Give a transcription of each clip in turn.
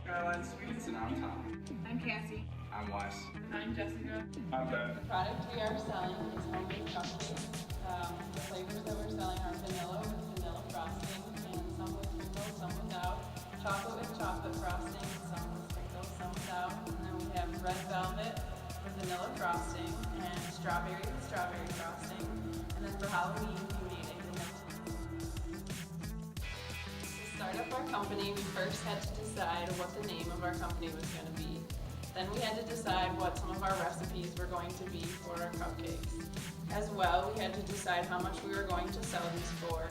Skyline Sweets, and I'm Tom. I'm Cassie. I'm Wes. I'm Jessica. I'm Ben. The product we are selling is homemade cupcakes. The flavors that we're selling are vanilla with vanilla frosting, and some with sprinkles, some without. Chocolate with chocolate frosting, some with sprinkles, some without. And then we have red velvet with vanilla frosting, and strawberry with strawberry frosting. And then for Halloween, we made a vanilla. To start up our company, we first had to decide what the name of our company was going to be. Then we had to decide what some of our recipes were going to be for our cupcakes. As well, we had to decide how much we were going to sell these for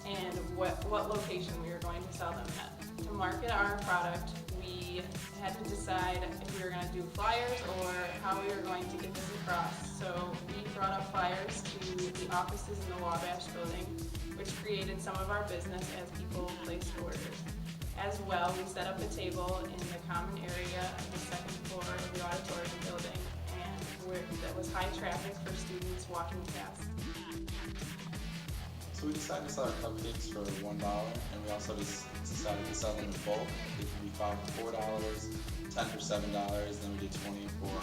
and what location we were going to sell them at. To market our product, we had to decide if we were going to do flyers or how we were going to get this across. So we brought up flyers to the offices in the Wabash building, which created some of our business as people placed orders. As well, we set up a table in the common area of the second floor of the auditorium building, and that was high traffic for students walking past. So we decided to sell our cupcakes for $1, and we also just decided to sell them in bulk. They could be $5 for $4, 10 for $7, then we did 20 for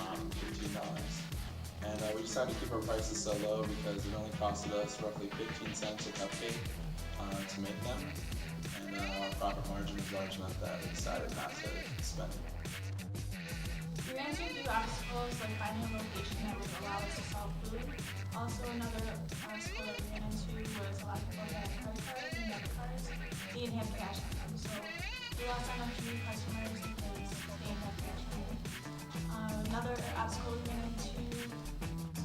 $15. And we decided to keep our prices so low because it only costed us roughly 15 cents a cupcake to make them. And our profit margin was large enough that we decided not to spend it. We ran into a few obstacles like finding a location that would allow us to sell food. Also, another obstacle that we ran into was a lot of people that had credit cards and debit cards. They didn't have cash on them, so we lost on a few customers because they didn't have cash on them. Another obstacle we ran into,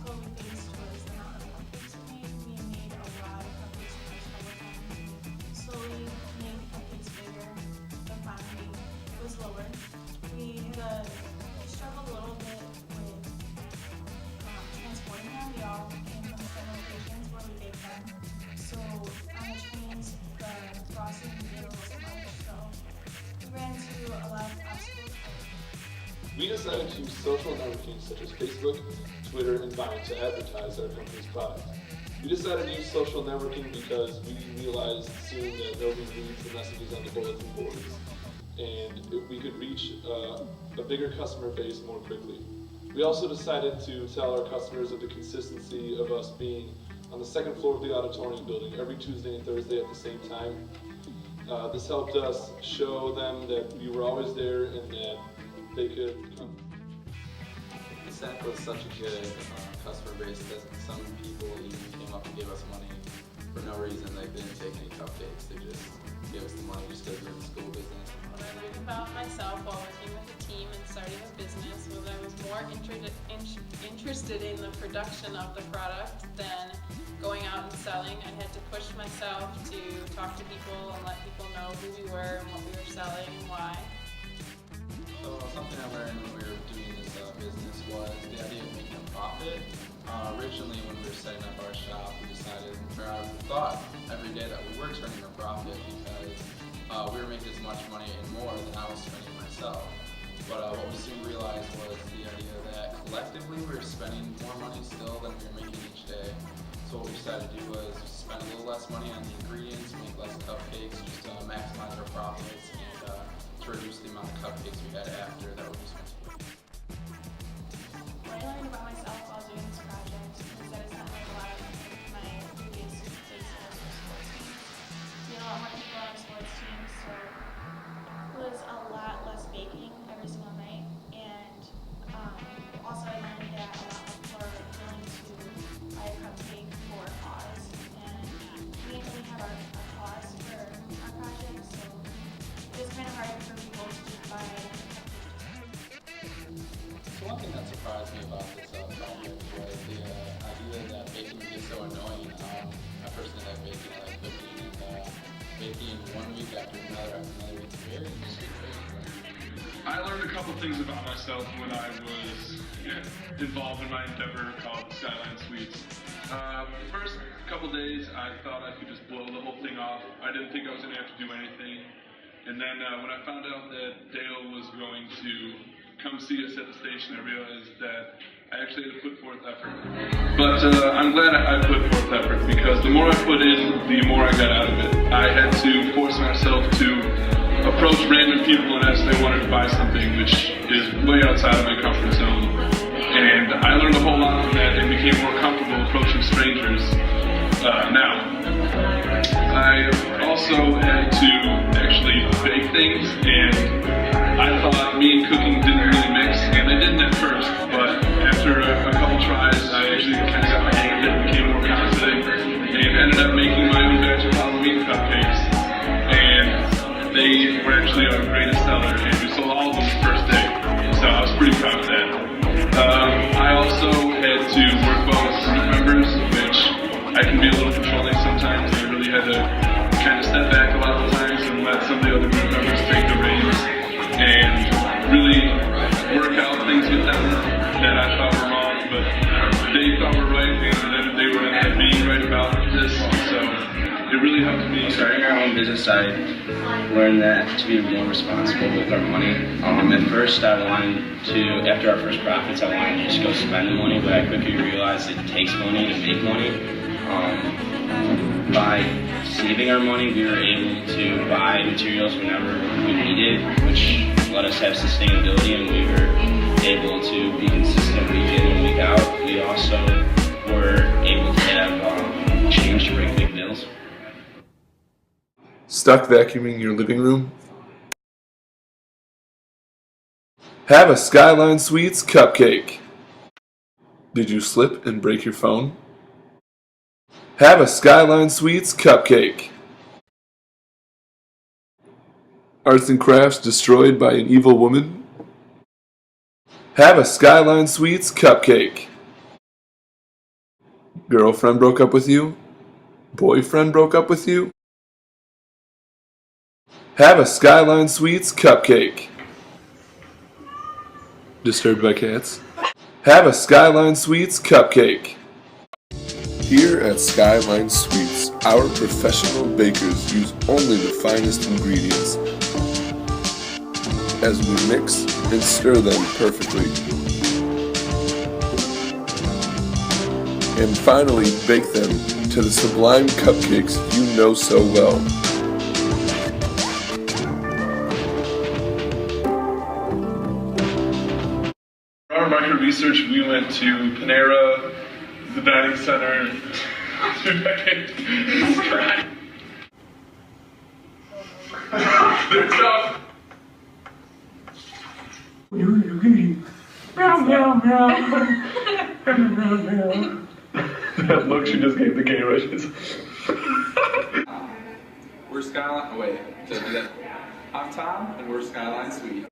what we faced was the amount of cupcakes we made. We made a lot of cupcakes in our school time. Slowly made the cupcakes bigger, the quantity was lower. We struggled a little bit with transporting them. We all came from different locations where we baked them. So on the trains, the frosting we did was much. So we ran into a lot of obstacles. We decided to use social networking such as Facebook, Twitter, and Vine to advertise our company's product. We decided to use social networking because we realized soon that nobody reads the messages on the bulletin boards, and we could reach a bigger customer base more quickly. We also decided to tell our customers of the consistency of us being on the second floor of the auditorium building every Tuesday and Thursday at the same time. This helped us show them that we were always there and that they could come. The staff was such a good customer base that some people even came up and gave us money for no reason. Like, they didn't take any cupcakes, they just gave us the money just because we're in the school business. What I learned about myself while working with a team and starting a business was I was more interested in the production of the product than going out and selling. I had to push myself to talk to people and let people know who we were and what we were selling and why. So something I learned when we were doing this business was the idea of making a profit. Originally, when we were setting up our shop, we thought every day that we were turning a profit because we were making as much money and more than I was spending myself. But what we soon realized was the idea that collectively we were spending more money still than we were making each day. So what we decided to do was spend a little less money on the ingredients, make less cupcakes, just to maximize our profits and to reduce the amount of cupcakes we had after that would be spent. What I learned about myself while doing this project is that it's not like a lot of my previous places or sports teams. You know, a lot more people on our sports teams, so it was a lot less baking every single night. And also I learned that a lot of people are willing to buy a cupcake for a cause. And we didn't really have our cause for our project, so it was kind of hard for people to just buy cupcakes. So one thing that surprised me about this project was the idea that baking would get so annoying. I personally like baking, I like cooking, and baking one week after another week is very interesting. I learned a couple things about myself when I was involved in my endeavor called Skyline Sweets. The first couple days I thought I could just blow the whole thing off. I didn't think I was going to have to do anything. And then when I found out that Dale was going to come see us at the station, I realized that I actually had to put forth effort. But I'm glad I put forth effort because the more I put in, the more I got out of it. I had to force myself to approach random people and ask if they wanted to buy something, which is way outside of my comfort zone. And I learned a whole lot from that and became more comfortable approaching strangers now. I also had to actually bake things, and I thought me and cooking didn't really mix, and they didn't at first, but after a couple tries, I actually kind of got my hang of it, became more confident, and ended up making my own batch of Halloween cupcakes. And they were actually our greatest seller, and we sold all of them the first day, so I was pretty proud of that. I also had to work well with group members, which I can be a little controlling sometimes. I really had to kind of step back a lot of times and let some of the other group members take the reins and really work out things with them that I thought were wrong, but they thought were right, and then they were ended up being right about this, so it really helped me. Starting our own business, I learned that to be more responsible with our money. At first, I wanted to, after our first profits, I wanted to just go spend the money, but I quickly realized it takes money to make money. By saving our money, we were able to buy materials whenever we needed, which let us have sustainability, and we were able to be consistent week in and week out. We also were able to have change to break big bills. Stuck vacuuming your living room? Have a Skyline Sweets cupcake. Did you slip and break your phone? Have a Skyline Sweets cupcake. Arts and crafts destroyed by an evil woman? Have a Skyline Sweets cupcake. Girlfriend broke up with you? Boyfriend broke up with you? Have a Skyline Sweets cupcake. Disturbed by cats? Have a Skyline Sweets cupcake. Here at Skyline Sweets, our professional bakers use only the finest ingredients as we mix and stir them perfectly. And finally bake them to the sublime cupcakes you know so well. For our market research, we went to Panera, the dining center, That look she just gave the game rushes. We're Skyline. Oh, wait, to do that. I'm Tom, and we're Skyline Sweets.